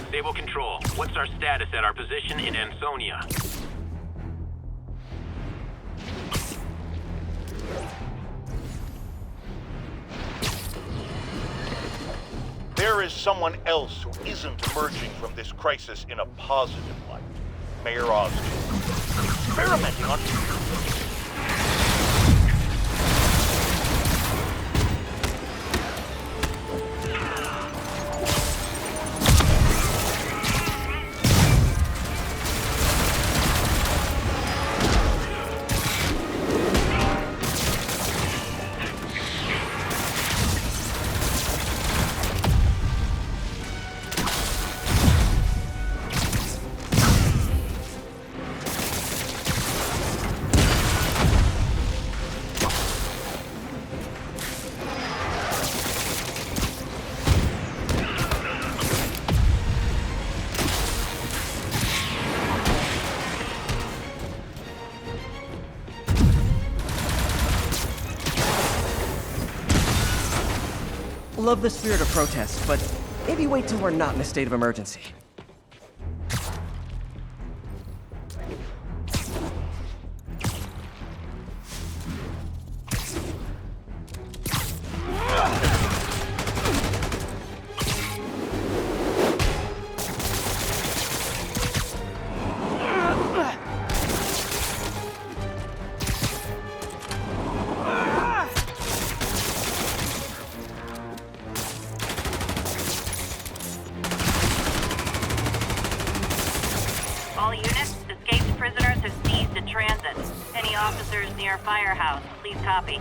Stable control. What's our status at our position in Ansonia? There is someone else who isn't emerging from this crisis in a positive light. Mayor Osgood. Experimenting on... Love the spirit of protest, but maybe wait till we're not in a state of emergency. All units, escaped prisoners have seized the transit. Any officers near Firehouse, please copy.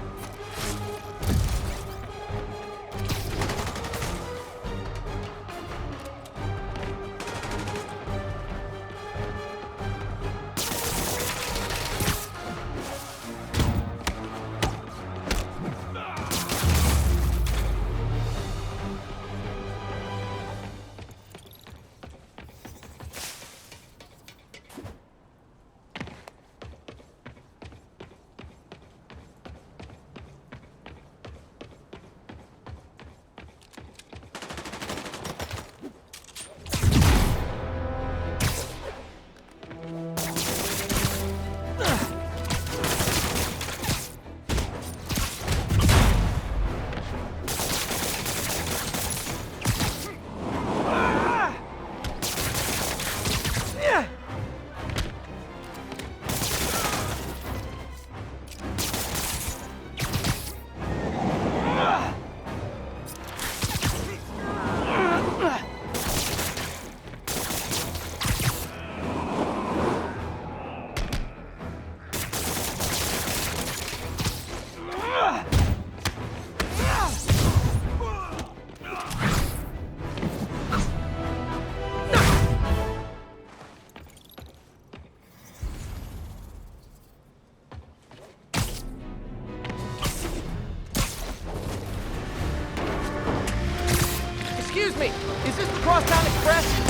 Excuse me, is this the Crosstown Express?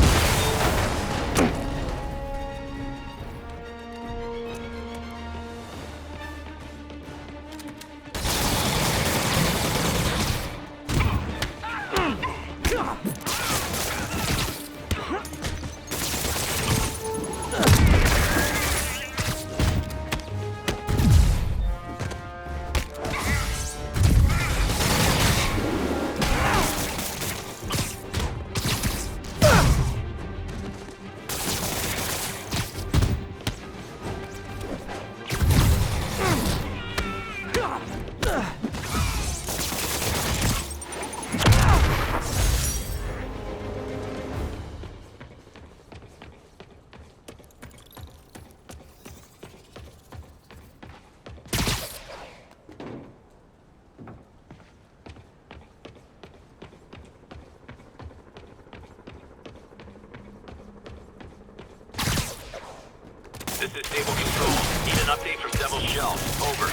This is Stable Control. Need an update from Devil's Shelf. Over.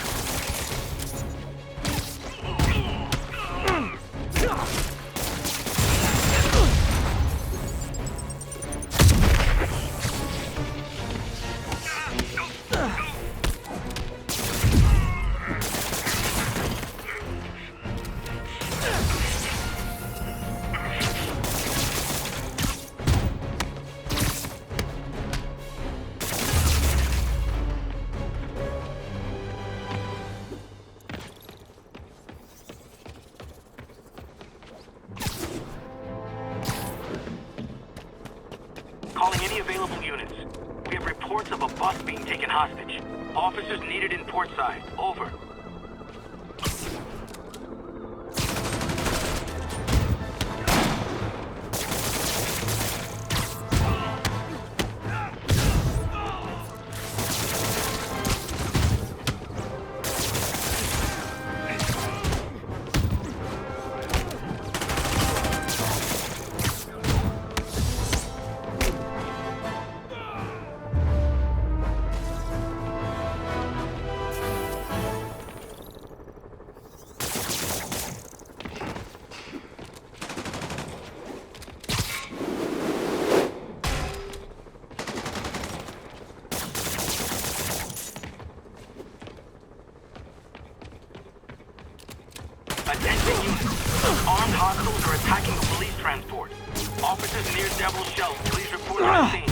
available units. We have reports of a bus being taken hostage. Officers needed in portside. Over. Attention units. Armed hostiles are attacking a police transport. Officers near Devil's Shells, please report on scene.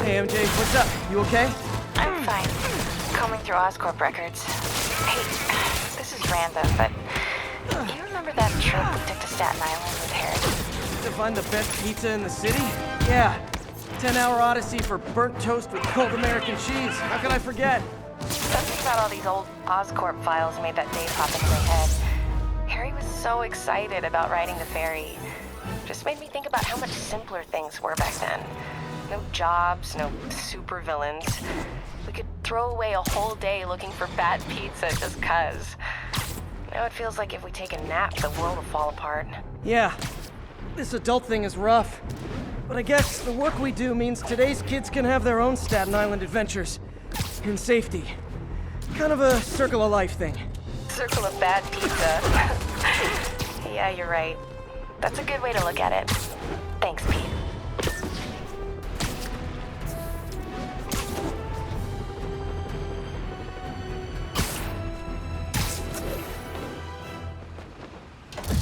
Hey, MJ, what's up? You okay? I'm fine. Combing through Oscorp records. Hey, this is random, but do you remember that trip we took to Staten Island with Harry? To find the best pizza in the city? Yeah. 10-hour odyssey for burnt toast with cold American cheese. How could I forget? Something about all these old Oscorp files made that day pop into my head. Harry was so excited about riding the ferry. Just made me think about how much simpler things were back then. No jobs, no supervillains. We could throw away a whole day looking for bad pizza just 'cause. Now it feels like if we take a nap, the world will fall apart. Yeah. This adult thing is rough. But I guess the work we do means today's kids can have their own Staten Island adventures. In safety. Kind of a circle of life thing. Circle of bad pizza. Yeah, you're right. That's a good way to look at it. Thanks, Pete.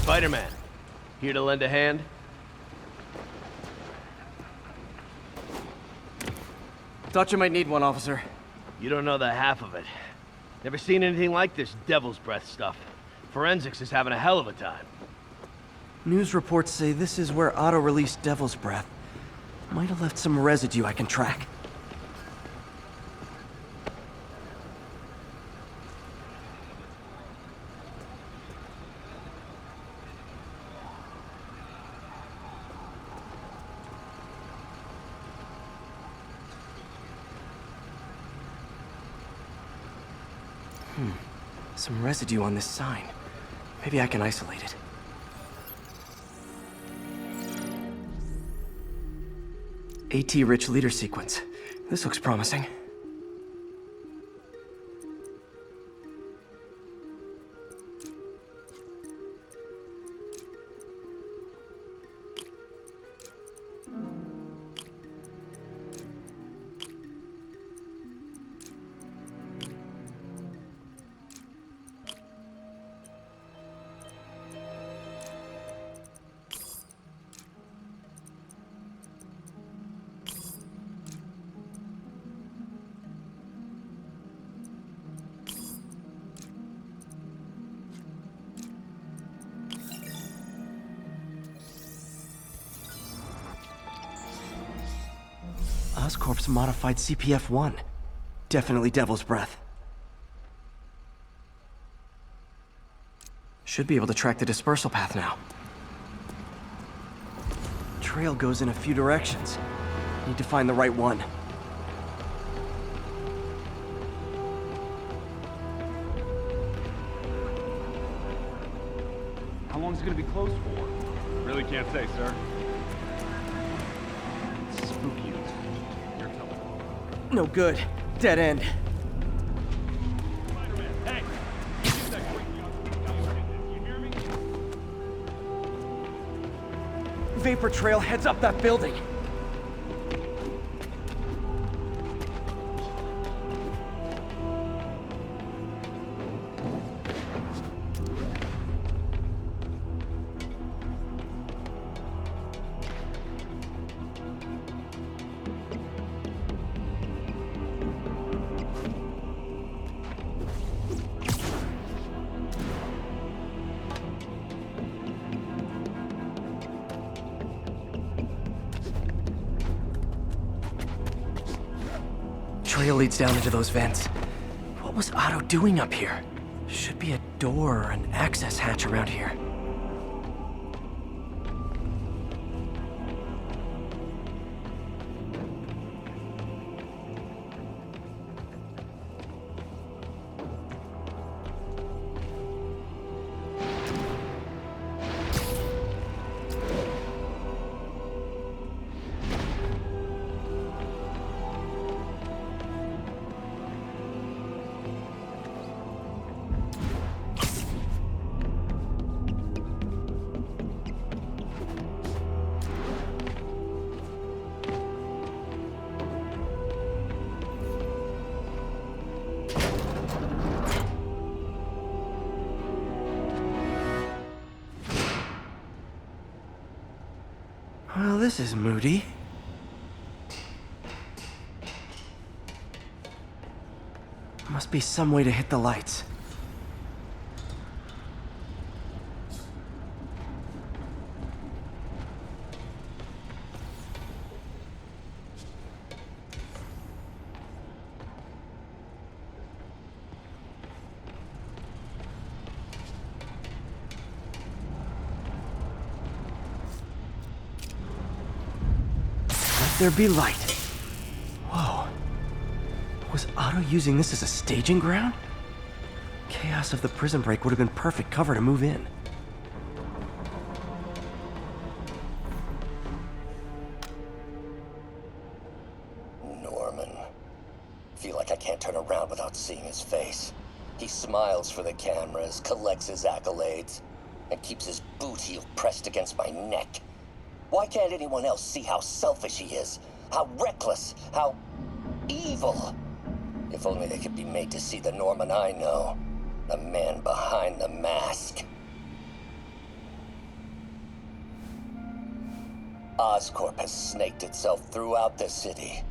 Spider-Man, here to lend a hand? Thought you might need one, officer. You don't know the half of it. Never seen anything like this Devil's Breath stuff. Forensics is having a hell of a time. News reports say this is where Otto released Devil's Breath. Might have left some residue I can track. Some residue on this sign. Maybe I can isolate it. AT-rich leader sequence. This looks promising. Oscorp's modified CPF-1. Definitely Devil's Breath. Should be able to track the dispersal path now. Trail goes in a few directions. Need to find the right one. How long is it gonna be closed for? Really can't say, sir. It's spooky. You're telling me. No good. Dead end. Spider-Man, hey! Get that crazy on. You hear me? Vapor trail heads up that building. trail leads down into those vents. What was Otto doing up here? Should be a door or an access hatch around here. Well, this is moody. Must be some way to hit the lights. There be light. Whoa. Was Otto using this as a staging ground? Chaos of the prison break would have been perfect cover to move in. Norman. Feel like I can't turn around without seeing his face. He smiles for the cameras, collects his accolades, and keeps his boot heel pressed against my neck. Why can't anyone else see how selfish he is? How reckless? How evil? If only they could be made to see the Norman I know. The man behind the mask. Oscorp has snaked itself throughout the city.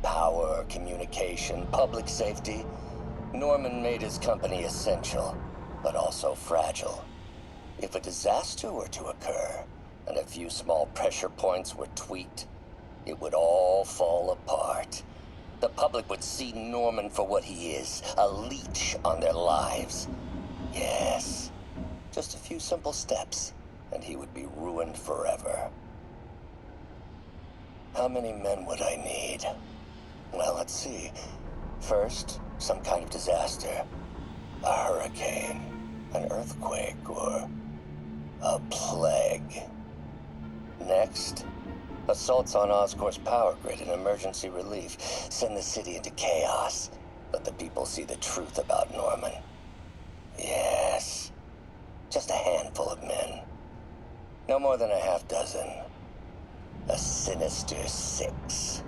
Power, communication, public safety. Norman made his company essential, but also fragile. If a disaster were to occur, and a few small pressure points were tweaked, it would all fall apart. The public would see Norman for what he is, a leech on their lives. Yes, just a few simple steps, and he would be ruined forever. How many men would I need? Well, let's see. First, some kind of disaster. A hurricane, an earthquake, or a plague. Next, assaults on Oscorp's power grid and emergency relief. Send the city into chaos. Let the people see the truth about Norman. Yes, just a handful of men. No more than a half dozen. A sinister 6.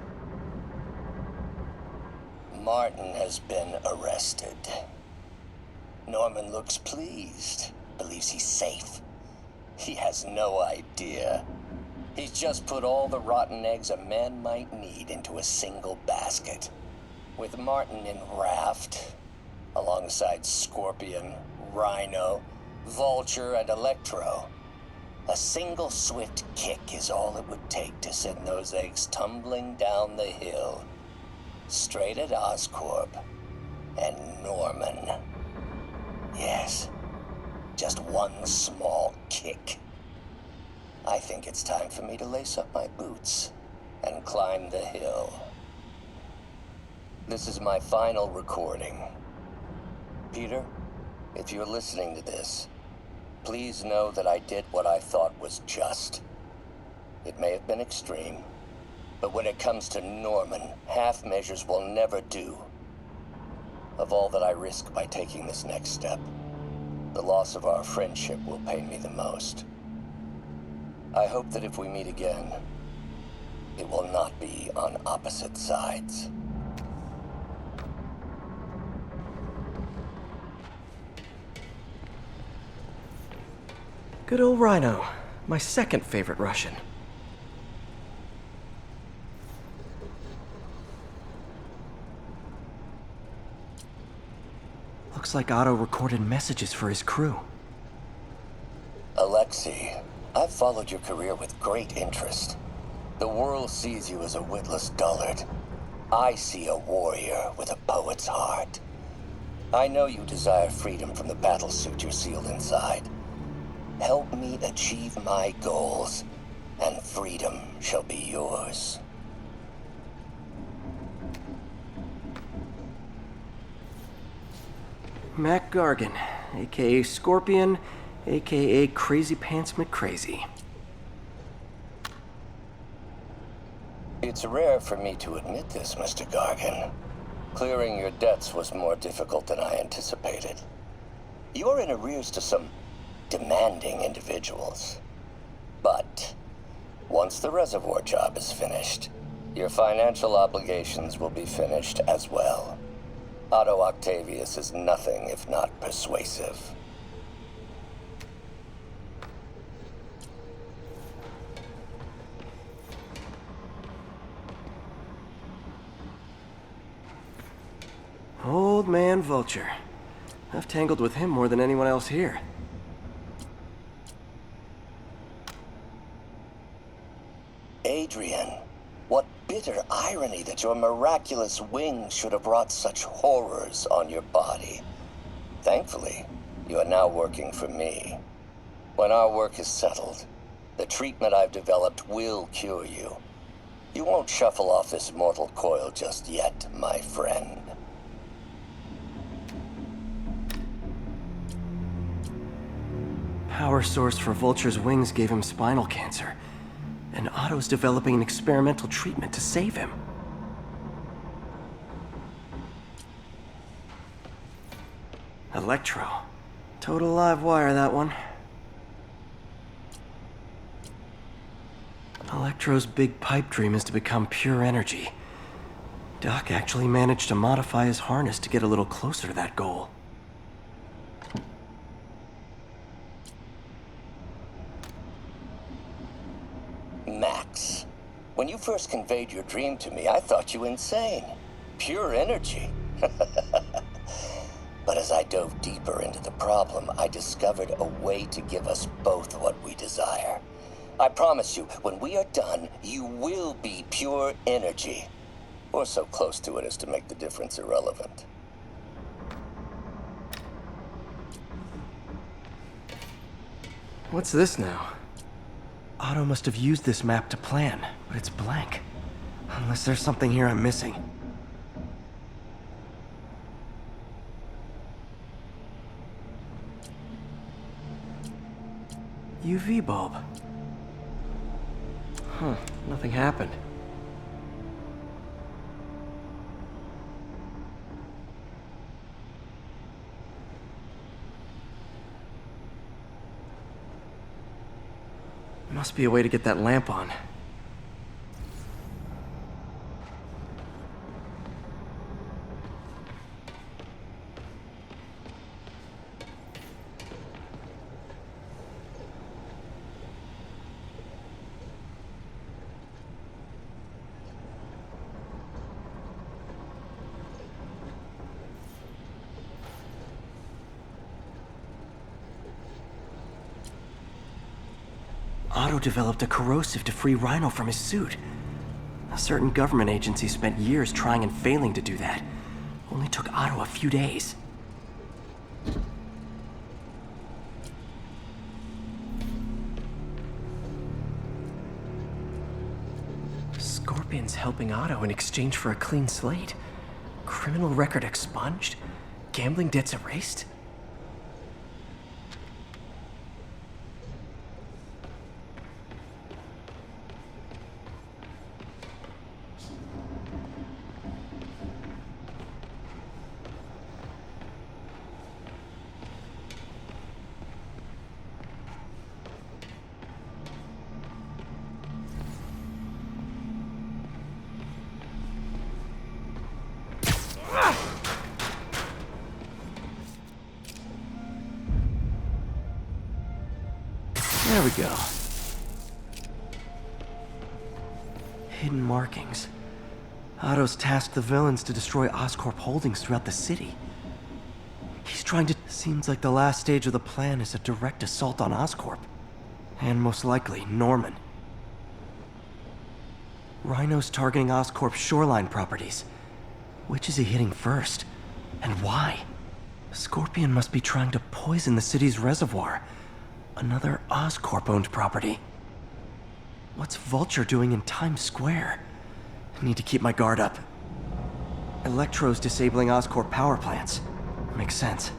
Martin has been arrested. Norman looks pleased, believes he's safe. He has no idea. He's just put all the rotten eggs a man might need into a single basket. With Martin in raft, alongside Scorpion, Rhino, Vulture, and Electro, a single swift kick is all it would take to send those eggs tumbling down the hill. Straight at Oscorp and Norman. Yes, just one small kick. I think it's time for me to lace up my boots and climb the hill. This is my final recording. Peter, if you're listening to this, please know that I did what I thought was just. It may have been extreme, but when it comes to Norman, half measures will never do. Of all that I risk by taking this next step, the loss of our friendship will pain me the most. I hope that if we meet again, it will not be on opposite sides. Good old Rhino, my second favorite Russian. Looks like Otto recorded messages for his crew. Alexei, I've followed your career with great interest. The world sees you as a witless dullard. I see a warrior with a poet's heart. I know you desire freedom from the battlesuit you're sealed inside. Help me achieve my goals, and freedom shall be yours. Mac Gargan, aka Scorpion, aka Crazy Pants McCrazy. It's rare for me to admit this, Mr. Gargan. Clearing your debts was more difficult than I anticipated. You're in arrears to some demanding individuals. But once the reservoir job is finished, your financial obligations will be finished as well. Otto Octavius is nothing if not persuasive. Old man Vulture. I've tangled with him more than anyone else here. Adrian, what bitter irony that your miraculous wings should have brought such horrors on your body. Thankfully, you are now working for me. When our work is settled, the treatment I've developed will cure you. You won't shuffle off this mortal coil just yet, my friend. Power source for Vulture's wings gave him spinal cancer, and Otto's developing an experimental treatment to save him. Electro. Total live wire, that one. Electro's big pipe dream is to become pure energy. Doc actually managed to modify his harness to get a little closer to that goal. Max, when you first conveyed your dream to me, I thought you insane. Pure energy. But as I dove deeper into the problem, I discovered a way to give us both what we desire. I promise you, when we are done, you will be pure energy. Or so close to it as to make the difference irrelevant. What's this now? Otto must have used this map to plan, but it's blank. Unless there's something here I'm missing. UV bulb. Huh, nothing happened. Must be a way to get that lamp on. Otto developed a corrosive to free Rhino from his suit. A certain government agency spent years trying and failing to do that. Only took Otto a few days. Scorpion's helping Otto in exchange for a clean slate. Criminal record expunged? Gambling debts erased? There we go. Hidden markings. Otto's tasked the villains to destroy Oscorp holdings throughout the city. He's trying to... Seems like the last stage of the plan is a direct assault on Oscorp. And most likely, Norman. Rhino's targeting Oscorp's shoreline properties. Which is he hitting first? And why? Scorpion must be trying to poison the city's reservoir. Another Oscorp-owned property. What's Vulture doing in Times Square? I need to keep my guard up. Electro's disabling Oscorp power plants. Makes sense.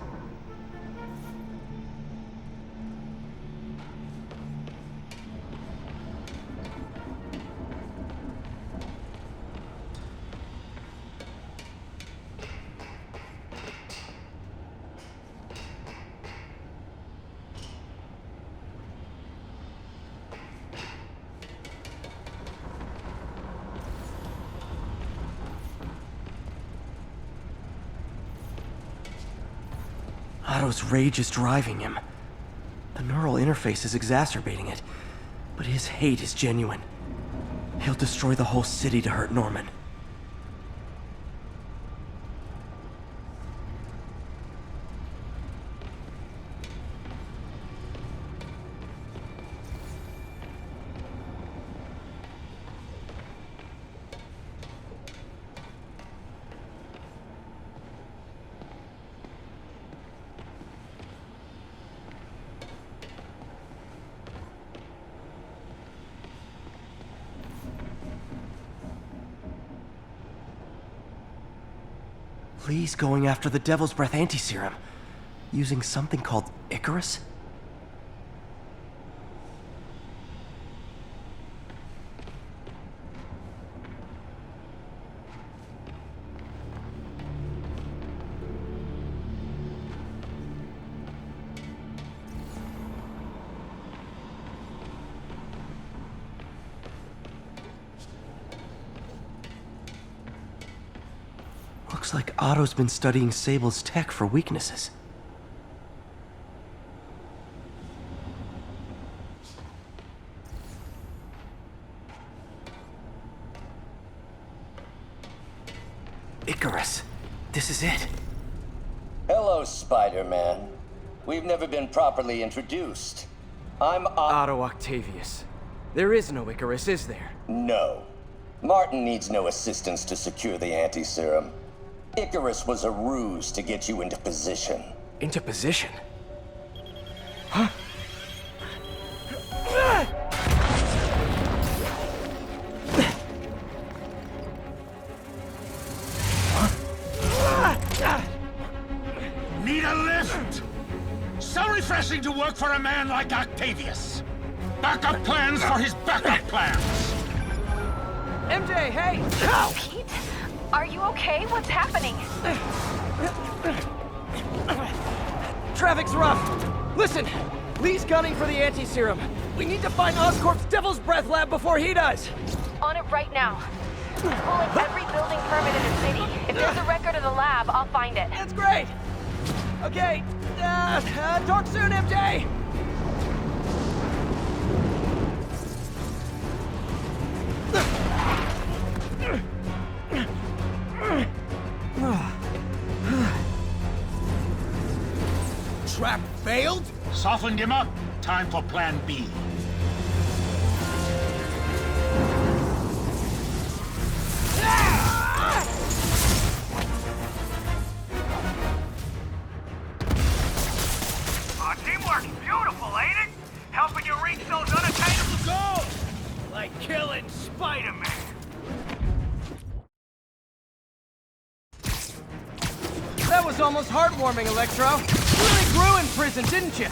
Otto's rage is driving him. The neural interface is exacerbating it, but his hate is genuine. He'll destroy the whole city to hurt Norman. Lee's going after the Devil's Breath anti-serum, using something called Icarus? Looks like Otto's been studying Sable's tech for weaknesses. Icarus. This is it. Hello, Spider-Man. We've never been properly introduced. I'm Otto Octavius. There is no Icarus, is there? No. Martin needs no assistance to secure the anti-serum. Icarus was a ruse to get you into position. Into position? Huh? Need a lift? So refreshing to work for a man like Octavius. Backup plans for his backup plans. MJ, hey! Pete? Are you okay? What's happening? Traffic's rough. Listen, Lee's gunning for the anti-serum. We need to find Oscorp's Devil's Breath lab before he does. On it right now. I'm pulling every building permit in the city. If there's a record of the lab, I'll find it. That's great. Okay, talk soon, MJ. Trap failed? Softened him up. Time for plan B. Teamwork's beautiful, ain't it? Helping you reach those unattainable goals! Like killing Spider-Man. That was almost heartwarming, Electro. You really grew in prison, didn't you?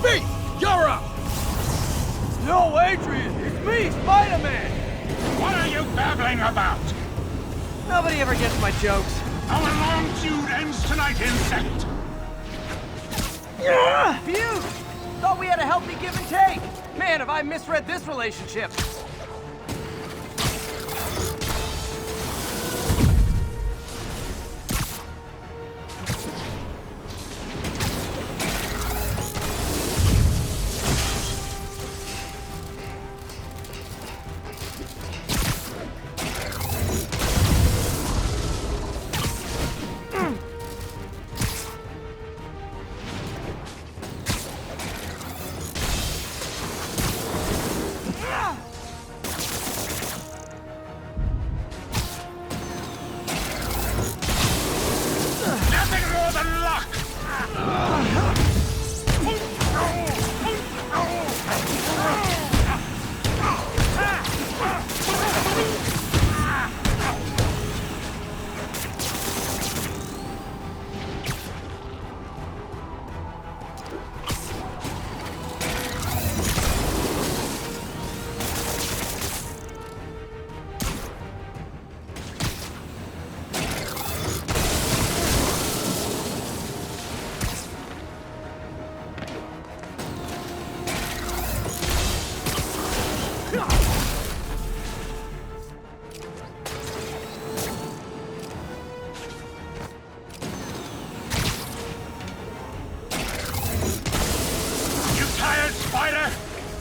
Pete, you're up! No, Adrian, it's me, Spider-Man! What are you babbling about? Nobody ever gets my jokes. Our long feud ends tonight, insect! Feud! Thought we had a healthy give and take. Man, have I misread this relationship.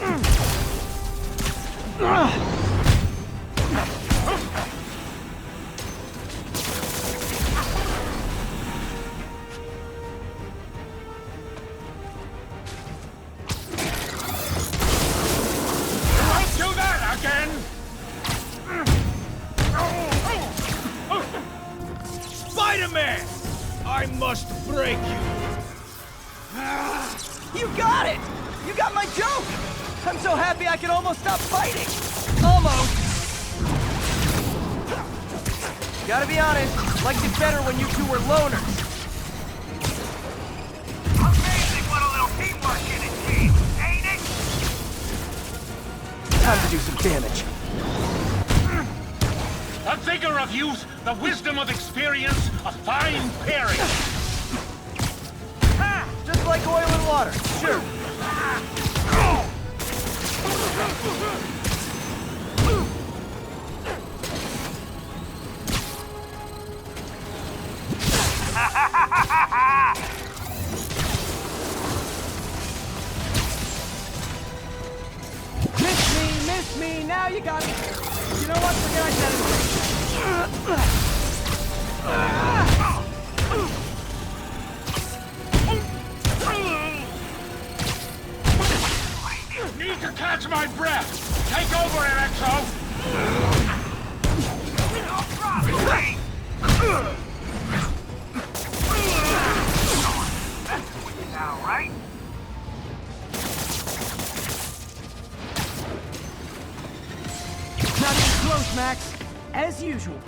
Do that again! Spider-Man! I must break you! You got it! You got my joke! I'm so happy I can almost stop fighting! Almost! Gotta be honest, liked it better when you two were loners. Amazing what a little teamwork can achieve, ain't it? Time to do some damage. The vigor of youth, the wisdom of experience, a fine pairing. Just like oil and water. Shoot. Miss me, now you got it. You know what, forget I said anything. Need to catch my breath. Take over, Electro. That's with you now, right? Not even close, Max. As usual.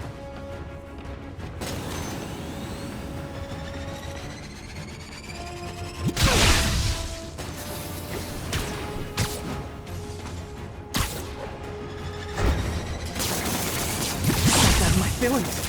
Out of my feelings.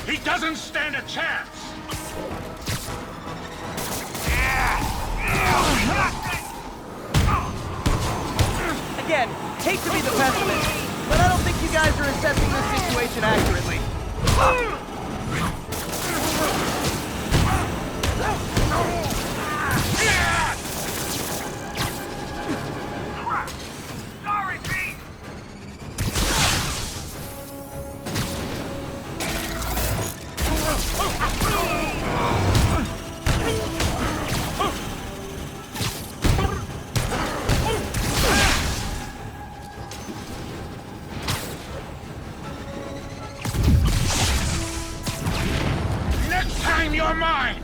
He doesn't stand a chance. Again, hate to be the pessimist, but I don't think you guys are assessing this situation accurately. Sorry, Pete! Next time you're mine.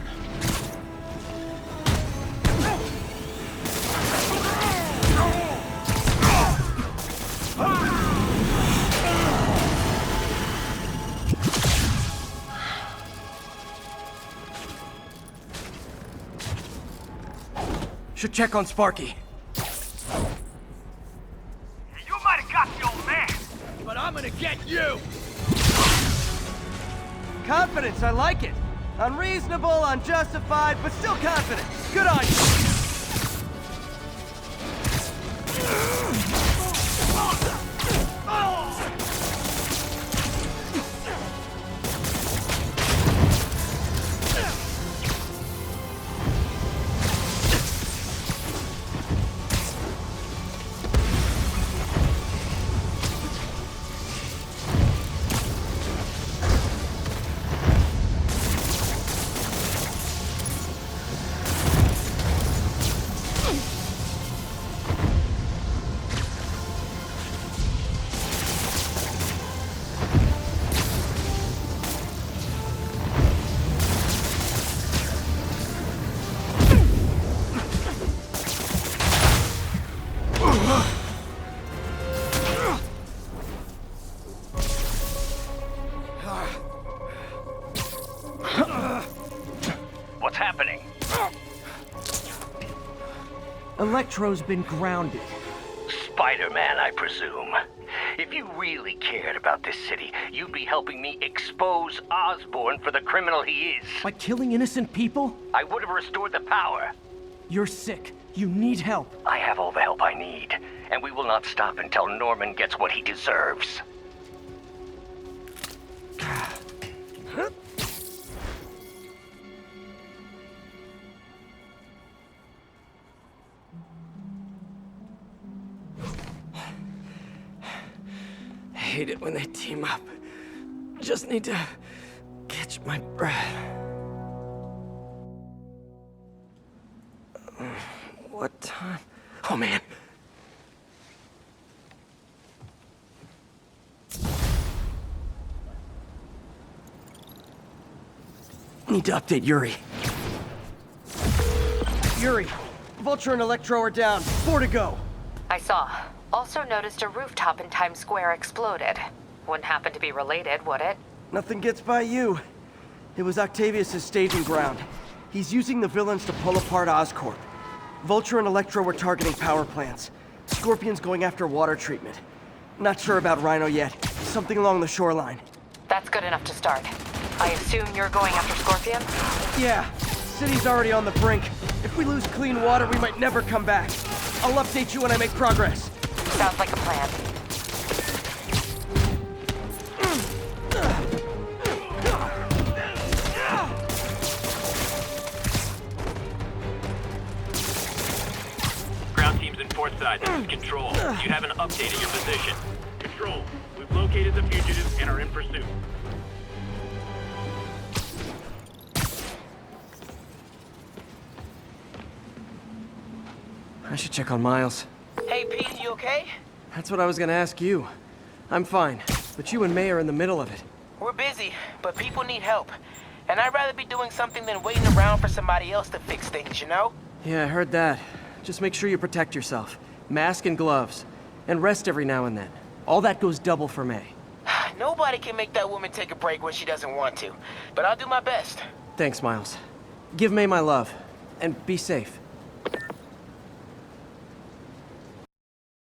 Should check on Sparky. You might have got the old man. But I'm gonna get you! Confidence, I like it. Unreasonable, unjustified, but still confident. Good on you. Electro's been grounded. Spider-Man, I presume. If you really cared about this city, you'd be helping me expose Osborn for the criminal he is. By killing innocent people? I would have restored the power. You're sick. You need help. I have all the help I need, and we will not stop until Norman gets what he deserves. I hate it when they team up. Just need to catch my breath. What time? Oh, man. Need to update Yuri. Yuri, Vulture and Electro are down. 4 to go. I saw. Also noticed a rooftop in Times Square exploded. Wouldn't happen to be related, would it? Nothing gets by you. It was Octavius' staging ground. He's using the villains to pull apart Oscorp. Vulture and Electro were targeting power plants. Scorpion's going after water treatment. Not sure about Rhino yet. Something along the shoreline. That's good enough to start. I assume you're going after Scorpion? Yeah. City's already on the brink. If we lose clean water, we might never come back. I'll update you when I make progress. Sounds like a plan. Ground teams in port side. This is Control. You haven't updated your position. Control, we've located the fugitives and are in pursuit. I should check on Miles. Hey, Pete, you okay? That's what I was gonna ask you. I'm fine, but you and May are in the middle of it. We're busy, but people need help. And I'd rather be doing something than waiting around for somebody else to fix things, you know? Yeah, I heard that. Just make sure you protect yourself. Mask and gloves. And rest every now and then. All that goes double for May. Nobody can make that woman take a break when she doesn't want to. But I'll do my best. Thanks, Miles. Give May my love. And be safe.